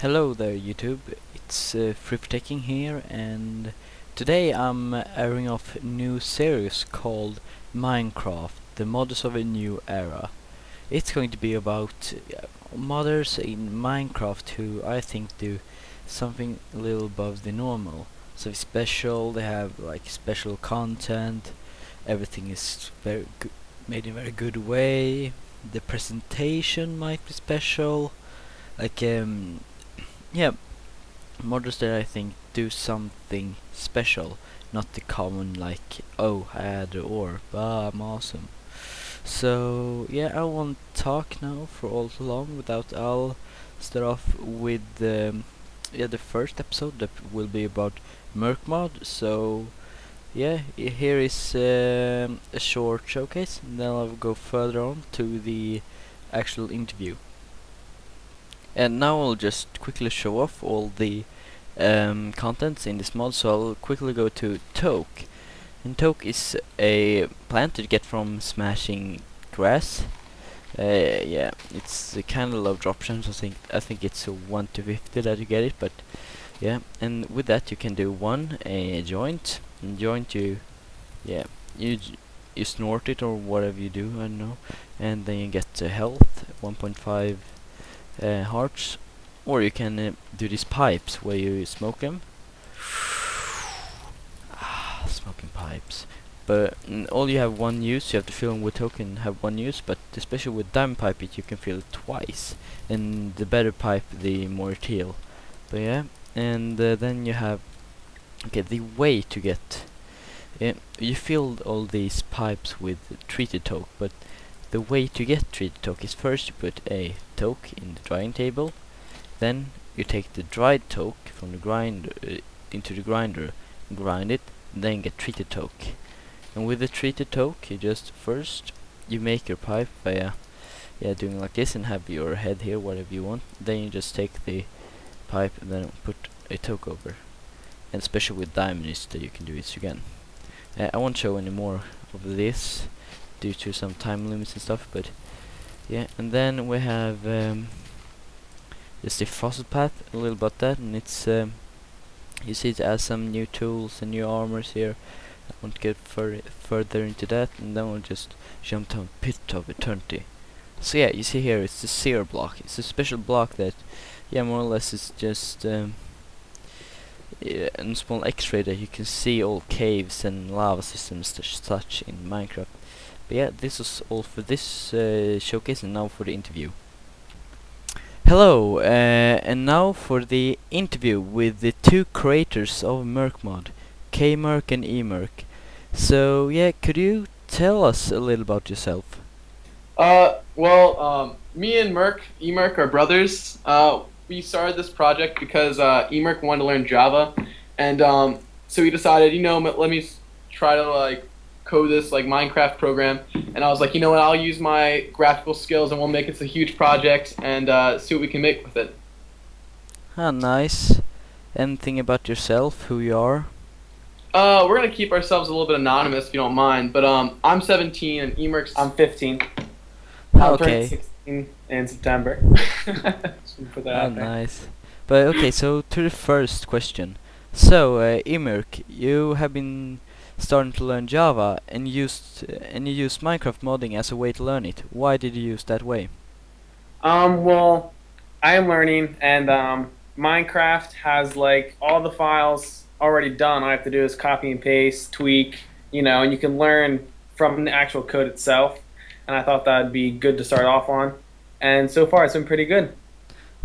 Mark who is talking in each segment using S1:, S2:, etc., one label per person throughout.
S1: Hello there YouTube, it's Taking here, and today I'm airing off a new series called Minecraft, the modders of a new era. It's going to be about modders in Minecraft who I think do something a little above the normal. So it's special, they have like special content, everything is made in a very good way, the presentation might be special, like yeah, modders that I think do something special, not the common like, oh, I had the ore, bah, I'm awesome. So yeah, I won't talk now for all too long. Without, I'll start off with the first episode that will be about myrkmod. So yeah, here is a short showcase, and then I'll go further on to the actual interview. And now I'll just quickly show off all the contents in this mod, so I'll quickly go to toke. And toke is a plant that you get from smashing grass. Yeah, it's a kind of low drop chance. I think it's a 1 to 50 that you get it, but yeah. And with that you can do a joint. And joint yeah, you snort it or whatever you do, I don't know. And then you get health 1.5 hearts, or you can do these pipes where you smoke them. Smoking pipes. But all you have one use, you have to fill them with token, have one use, but especially with diamond pipe you can fill it twice, and the better pipe the more it heal. But yeah, and then you have the way to get you filled all these pipes with treated toke, but the way to get treated toke is first you put a toke in the drying table, then you take the dried toke from the grinder into the grinder, grind it, and then get treated toke. And with the treated toke, you just first you make your pipe by doing like this and have your head here, whatever you want. Then you just take the pipe and then put a toke over. And especially with diamonds that you can do this again. I won't show any more of this due to some time limits and stuff, but yeah. And then we have just the fossil path, a little about that, and it's you see it has some new tools and new armors here. I won't get further into that, and then we'll just jump down Pit of Eternity. So yeah, you see here it's the seer block. It's a special block that, yeah, more or less is just a small X-ray that you can see all caves and lava systems such in Minecraft. But yeah, this is all for this showcase, and now for the interview. Hello, and now for the interview with the two creators of myrkmod, K-Myrk and E-Myrk. So yeah, could you tell us a little about yourself?
S2: Me and Emerk are brothers. We started this project because Emerk wanted to learn Java, and so we decided, let me try to like code this like Minecraft program. And I was like, you know what, I'll use my graphical skills and we'll make it a huge project and see what we can make with it.
S1: Ah, nice. Anything about yourself, who you are?
S2: We're gonna keep ourselves a little bit anonymous if you don't mind, but I'm 17 and Emerk's
S3: I'm 15.
S1: Ah,
S3: I'll turn
S1: okay.
S3: 16 in September. Just put that
S1: Ah,
S3: out there.
S1: nice. But okay, so to the first question. So, E-Myrk, you have been starting to learn Java and you used Minecraft modding as a way to learn it. Why did you use that way?
S3: Well, I am learning, and Minecraft has like all the files already done. All I have to do is copy and paste, tweak, and you can learn from the actual code itself. And I thought that would be good to start off on. And so far, it's been pretty good.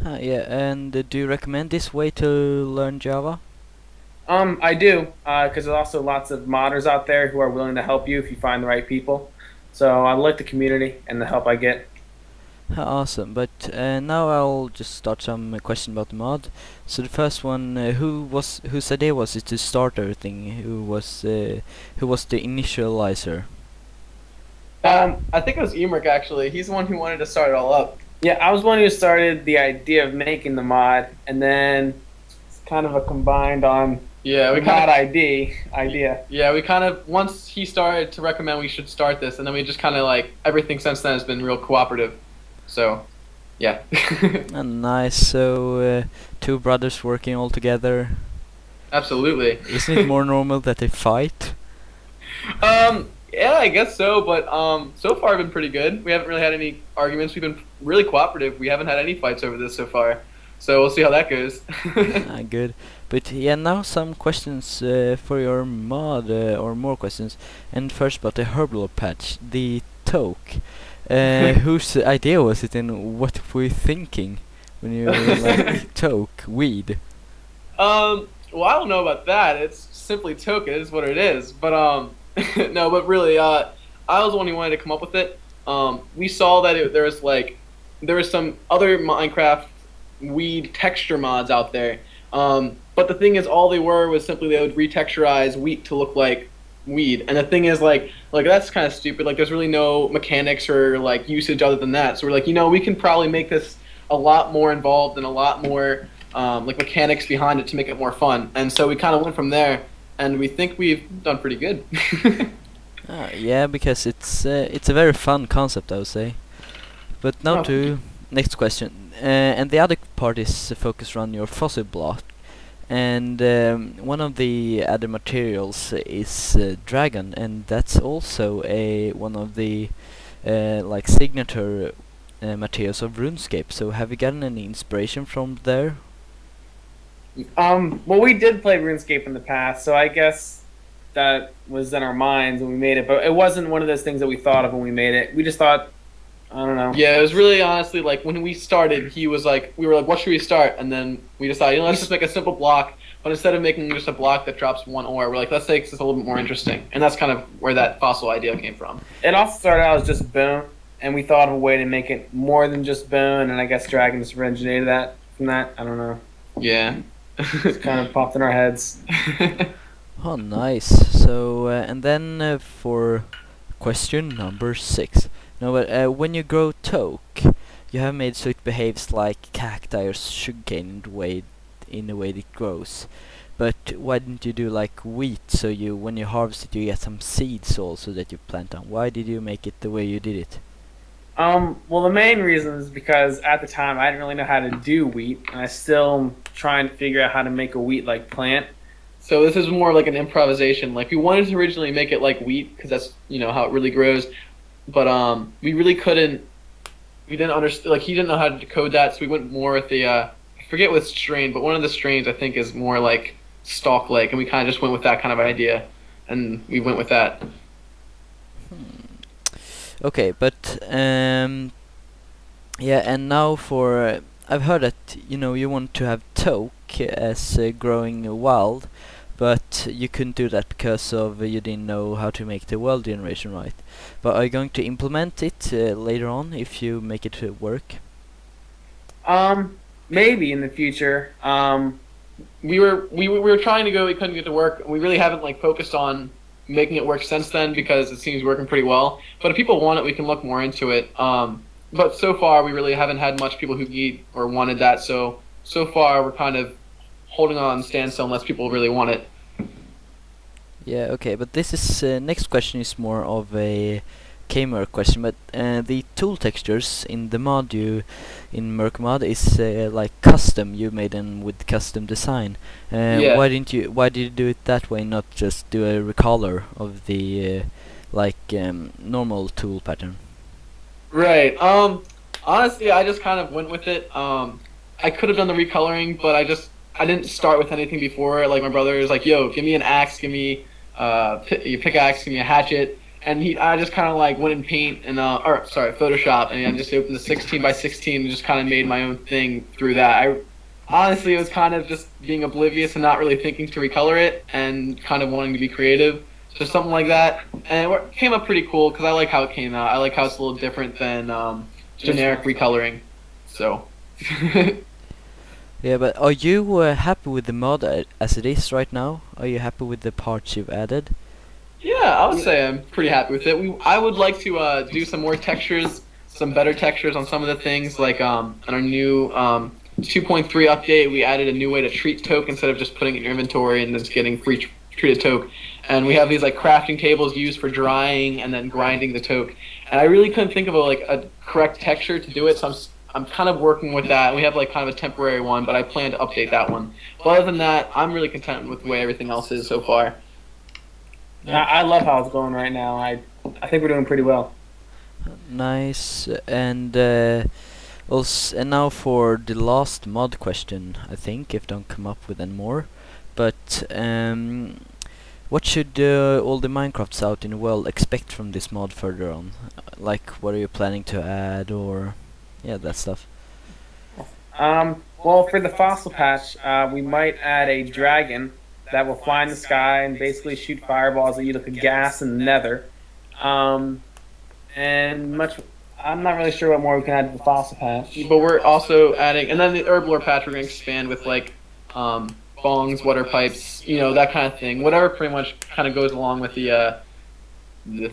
S1: Ah, yeah, and do you recommend this way to learn Java?
S3: I do, because there's also lots of modders out there who are willing to help you if you find the right people. So I like the community and the help I get.
S1: Ah, awesome, but now I'll just start some question about the mod. So the first one, whose idea was it to start everything? Who was the initializer?
S2: I think it was Emerk actually. He's the one who wanted to start it all up.
S3: Yeah, I was one who started the idea of making the mod, and then it's kind of a combined on
S2: Yeah, we
S3: the
S2: kind
S3: mod
S2: of
S3: idea.
S2: Yeah, we kind of, once he started to recommend we should start this, and then we just kind of like, everything since then has been real cooperative. So, Yeah.
S1: Nice. So, two brothers working all together.
S2: Absolutely.
S1: Isn't it more normal that they fight?
S2: Yeah, I guess so, but so far been pretty good. We haven't really had any arguments. We've been really cooperative. We haven't had any fights over this so far. So we'll see how that goes.
S1: Good. But yeah, now some questions for your mod, or more questions. And first about the herbal patch, the toke. Whose idea was it, and what were you thinking when you like toke weed?
S2: Well, I don't know about that. It's simply token. It is what it is. But no, but really, I was the one who wanted to come up with it. We saw that there was some other Minecraft weed texture mods out there. But the thing is, all they were was simply they would retexturize wheat to look like weed. And the thing is, like that's kind of stupid. Like, there's really no mechanics or like usage other than that. So we're like, we can probably make this a lot more involved and a lot more like mechanics behind it to make it more fun. And so we kind of went from there, and we think we've done pretty good.
S1: Yeah, because it's a very fun concept, I would say. But now
S2: Oh,
S1: to next question, and the other part is focused on your fossil block, and one of the other materials is dragon, and that's also a one of the like signature materials of RuneScape. So have you gotten any inspiration from there?
S3: Well, we did play RuneScape in the past, so I guess that was in our minds when we made it. But it wasn't one of those things that we thought of when we made it. We just thought, I don't know.
S2: yeah, it was really honestly like when we started, we were like, what should we start? And then we decided, let's just make a simple block. But instead of making just a block that drops one ore, we're like, let's make this a little bit more interesting. And that's kind of where that fossil idea came from.
S3: It also started out as just bone, and we thought of a way to make it more than just bone. And I guess dragon just originated that from that. I don't know.
S2: Yeah.
S3: It's kind of popped in our heads.
S1: Oh, nice. So, and then for question number 6. No, but when you grow toke, you have made so it behaves like cacti or sugarcane in the way it grows. But why didn't you do like wheat? So when you harvest it, you get some seeds also that you plant on. Why did you make it the way you did it?
S3: Well, the main reason is because at the time I didn't really know how to do wheat, and I still am trying to figure out how to make a wheat-like plant.
S2: So this is more like an improvisation. Like, we wanted to originally make it like wheat because that's how it really grows, but we really couldn't. We didn't understand. Like, he didn't know how to decode that, so we went more with the I forget what strain, but one of the strains I think is more like stalk-like, and we kind of just went with that kind of idea, and we went with that.
S1: Okay, but yeah, and now for I've heard that you want to have toke as growing wild, but you couldn't do that because of you didn't know how to make the world generation right. But are you going to implement it later on if you make it work?
S3: Maybe in the future.
S2: We were trying to go. We couldn't get to work. We really haven't like focused on making it work since then because it seems working pretty well. But if people want it, we can look more into it. But so far, we really haven't had much people who need or wanted that. So far, we're kind of holding on standstill unless people really want it.
S1: Yeah, okay, but this is next question is more of a Kmart question, but the tool textures in the mod in myrkmod is like custom. You made them with custom design.
S2: Yeah.
S1: Why did you do it that way, not just do a recolor of the normal tool pattern?
S2: Right. Honestly, I just kind of went with it. I could have done the recoloring, but I didn't start with anything before. Like, my brother was like, "Yo, give me an axe, give me a pickaxe, give me a hatchet," and I just kind of like went in Paint and Photoshop, and I just opened the 16 by 16 and just kind of made my own thing through that. Honestly, it was kind of just being oblivious and not really thinking to recolor it, and kind of wanting to be creative. So something like that, and it came up pretty cool because I like how it came out. I like how it's a little different than generic recoloring. So.
S1: Yeah, but are you happy with the mod as it is right now? Are you happy with the parts you've added?
S2: Yeah, I would say I'm pretty happy with it. I would like to do some more textures, some better textures on some of the things. Like on our new 2.3 update, we added a new way to treat toke instead of just putting it in your inventory and just getting free treated toke. And we have these like crafting tables used for drying and then grinding the toke. And I really couldn't think of a correct texture to do it, so I'm kind of working with that. We have like kind of a temporary one, but I plan to update that one. But other than that, I'm really content with the way everything else is so far.
S3: I love how it's going right now. I think we're doing pretty well.
S1: Nice. And also, and now for the last mod question, I think, if don't come up with any more. But what should all the Minecrafts out in the world expect from this mod further on? Like, what are you planning to add, or yeah, that stuff.
S3: Well, for the fossil patch, we might add a dragon that will fly in the sky and basically shoot fireballs at you like a gas in the nether. And much, I'm not really sure what more we can add to the fossil patch.
S2: But we're also adding, and then the herb lore patch we're going to expand with like bongs, water pipes, that kind of thing. Whatever pretty much kind of goes along with the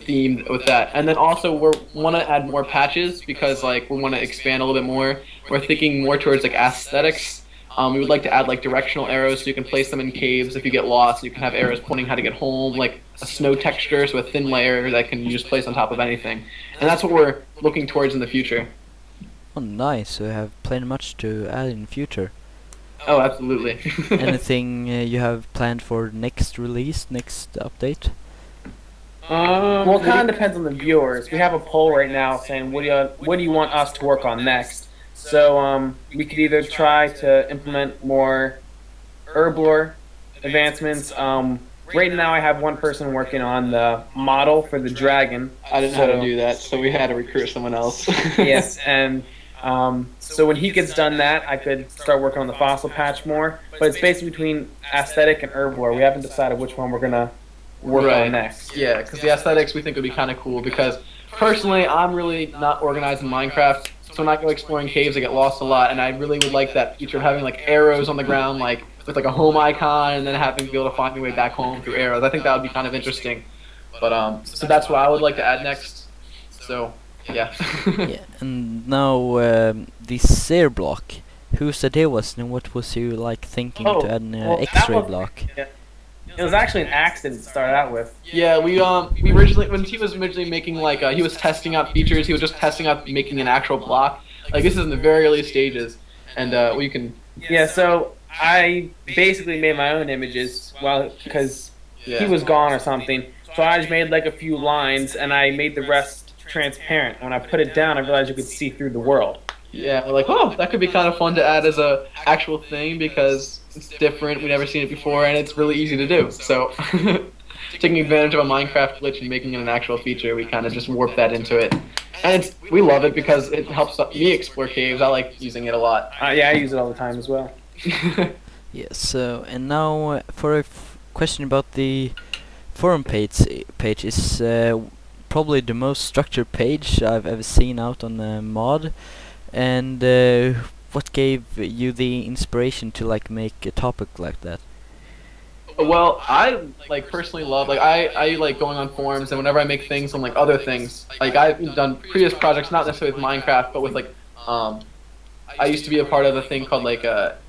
S2: theme with that. And then also we want to add more patches because like we want to expand a little bit more. We're thinking more towards like aesthetics. We would like to add like directional arrows so you can place them in caves if you get lost. You can have arrows pointing how to get home, like a snow texture, so a thin layer that you just place on top of anything. And that's what we're looking towards in the future.
S1: Oh, nice. So you have plenty much to add in the future.
S2: Oh, absolutely.
S1: Anything you have planned for next release, next update?
S3: Well, it kind of depends on the viewers. We have a poll right now saying, what do you want us to work on next? So we could either try to implement more herb lore advancements. Right now I have one person working on the model for the dragon.
S2: I didn't know how to do that, so we had to recruit someone else.
S3: Yes, and so when he gets done that, I could start working on the fossil patch more. But it's basically between aesthetic and herb lore. We haven't decided which one we're going to work on next.
S2: Yeah, because the aesthetics we think would be kind of cool because personally I'm really not organized in Minecraft. So when I go exploring caves, I get lost a lot, and I really would like that feature of having like arrows on the ground, like with like a home icon, and then having to be able to find my way back home through arrows. I think that would be kind of interesting. But so that's what I would like to add next. So yeah.
S1: Yeah, and now this Sear block. Whose idea was, and what was you like thinking to add an X-ray block?
S3: Yeah. It was actually an accident to start out with.
S2: Yeah, we originally, when he was originally making like he was testing out features, he was just testing out making an actual block. Like this is in the very early stages, and we can.
S3: Yeah, so I basically made my own images because he was gone or something. So I just made like a few lines, and I made the rest transparent. When I put it down, I realized you could see through the world.
S2: Yeah, we're like, oh, that could be kind of fun to add as a actual thing because it's different. We've never seen it before, and it's really easy to do. So, taking advantage of a Minecraft glitch and making it an actual feature, we kind of just warp that into it. And we love it because it helps me explore caves. I like using it a lot.
S3: Yeah, I use it all the time as well.
S1: Yeah, so, and now for a question about the forum page is probably the most structured page I've ever seen out on the mod. And what gave you the inspiration to like make a topic like that?
S2: Well, I like personally love I like going on forums, and whenever I make things on like other things, like I've done previous projects, not necessarily with Minecraft, but with like I used to be a part of a thing called like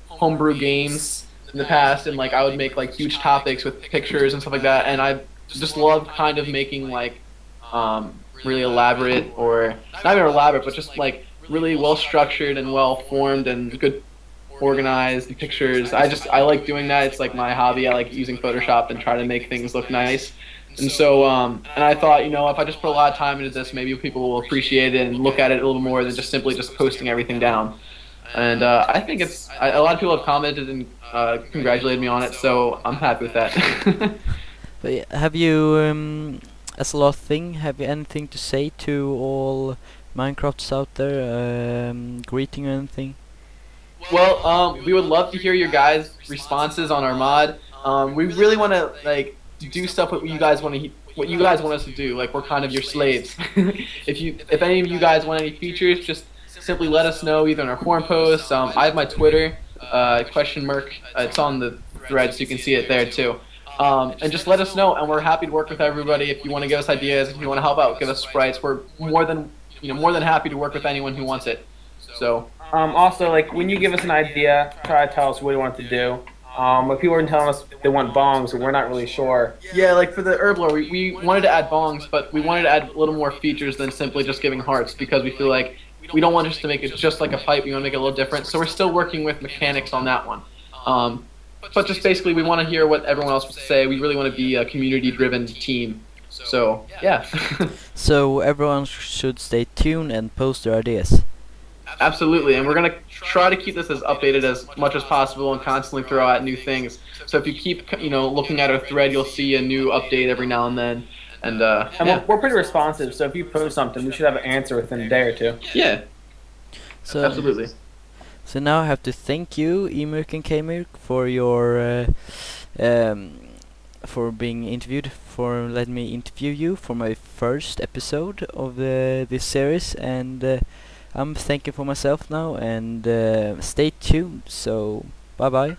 S2: homebrew games in the past, and like I would make like huge topics with pictures and stuff like that, and I just love kind of making like really elaborate, or not even elaborate, but just like really well structured and well formed and good organized pictures. I like doing that. It's like my hobby. I like using Photoshop and try to make things look nice. And so and I thought, if I just put a lot of time into this, maybe people will appreciate it and look at it a little more than just simply just posting everything down. And I think a lot of people have commented and congratulated me on it, so I'm happy with that.
S1: But yeah, have you, as a last thing, have you anything to say to all Minecrafts out there, greeting or anything?
S2: Well, we would love to hear your guys' responses on our mod. We really want to like do stuff what you guys want us to do. Like we're kind of your slaves. If any of you guys want any features, just simply let us know either in our forum posts. I have my Twitter, !myrk. It's on the thread, so you can see it there too. And just let us know, and we're happy to work with everybody. If you want to give us ideas, if you want to help out, give us sprites. We're more than happy to work with anyone who wants it. So.
S3: Also, like when you give us an idea, try to tell us what you want to do. But people are telling us they want bongs, and we're not really sure.
S2: Yeah, like for the herb lore, we wanted to add bongs, but we wanted to add a little more features than simply just giving hearts, because we feel like we don't want just to make it just like a pipe. We want to make it a little different. So we're still working with mechanics on that one. But just basically, we want to hear what everyone else would say. We really want to be a community-driven team. So yeah.
S1: So everyone should stay tuned and post their ideas.
S2: Absolutely, and we're gonna try to keep this as updated as much as possible and constantly throw out new things. So if you keep, looking at our thread, you'll see a new update every now and then. And yeah.
S3: we're pretty responsive, so if you post something, we should have an answer within a day or two.
S2: Yeah,
S1: So
S2: absolutely.
S1: So now I have to thank you, Emyrk and Kmirk, for your for being interviewed, for letting me interview you for my first episode of this series, and I'm thanking for myself now, and stay tuned. So bye bye.